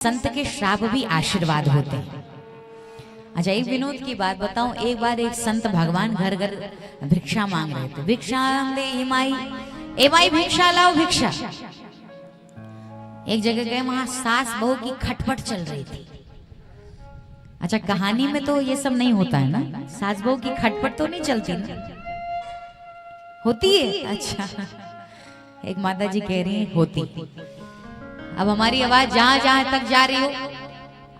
संत के श्राप भी आशीर्वाद होते हैं। अच्छा, एक विनोद की बात बताऊं। एक बार एक संत भगवान घर घर भिक्षा मांग रहे थे। भिक्षा दे एमाई, एमाई भिक्षा लाओ भिक्षा। एक जगह गए, वहां सास बहू की खटपट चल रही थी। अच्छा, कहानी में तो ये सब नहीं होता है ना, सास बहू की खटपट तो नहीं चलती ना, होती है। अच्छा, एक माता जी कह रही है होती। अब हमारी आवाज जहां जहां तक जा रही हो,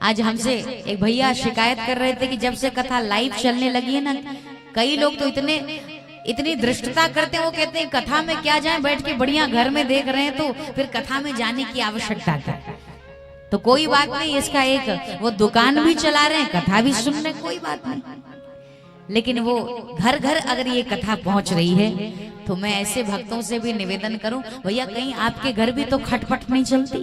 आज हमसे एक भैया शिकायत कर रहे थे कि जब से कथा लाइव चलने लगी है ना, कई लोग तो इतनी दृष्टता करते हैं, वो कहते हैं कथा में क्या जाए, बैठ के बढ़िया घर में देख रहे हैं तो फिर कथा में जाने की आवश्यकता है। तो कोई बात नहीं, इसका एक वो दुकान भी चला रहे हैं, कथा भी सुन रहे, कोई बात नहीं। लेकिन वो घर घर अगर ये कथा पहुंच रही है तो मैं ऐसे भक्तों से भी निवेदन करूं, भैया कहीं आपके घर भी तो खटपट नहीं चलती,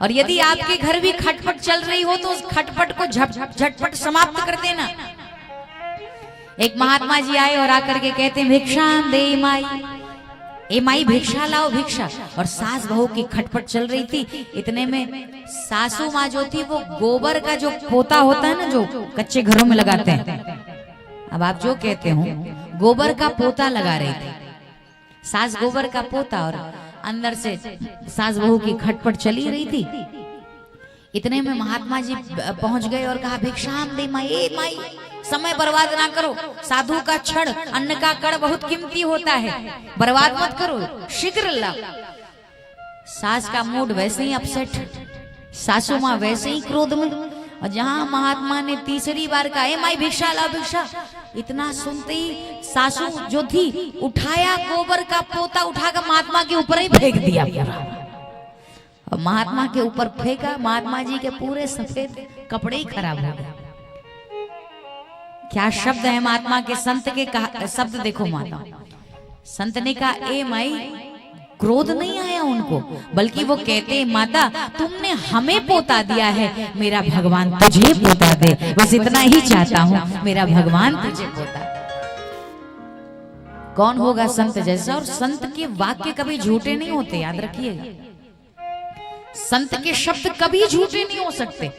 और यदि आपके घर भी खटपट चल रही हो तो उस खटपट को झटपट समाप्त कर देना। एक महात्मा जी आए और आकर के कहते हैं भिक्षा दे माई, ए माई भिक्षा लाओ भिक्षा। और सास बहू की खटपट चल रही थी। इतने में सासू माँ जो थी वो गोबर का जो पोता होता है ना, जो कच्चे घरों में लगाते हैं, अब आप जो कहते हो, गोबर का पोता लगा रही थी सास, गोबर का पोता, और अंदर से सास बहू की खटपट चली रही थी। इतने में महात्मा जी पहुंच गए और कहा भिक्षाम दे माई, ए माई समय बर्बाद ना करो, साधु का क्षण अन्न का कण बहुत कीमती होता है, बर्बाद मत करो, शीघ्र लाओ। सास का मूड वैसे ही अपसेट, सासू माँ वैसे ही क्रोध में, और जहां महात्मा ने तीसरी बार कहा ए माई भिक्षा लाओ भिक्षा, इतना सुनते ही सासू जो थी उठाया गोबर का पोता, उठाकर महात्मा के ऊपर ही फेंक दिया पूरा। और महात्मा के ऊपर फेंका, महात्मा जी के पूरे सफेद कपड़े ही खराब हो गए। क्या शब्द है महात्मा के, संत के शब्द देखो। माता संत ने कहा ए माई, क्रोध नहीं आया उनको, बल्कि वो कहते माता तुमने हमें पोता दिया है, मेरा भगवान तुझे पोता दे, बस इतना ही चाहता हूं, मेरा भगवान तुझे पोता। कौन होगा संत जैसा? और संत के वाक्य कभी झूठे नहीं होते, याद रखिएगा। संत के शब्द कभी झूठे नहीं हो सकते।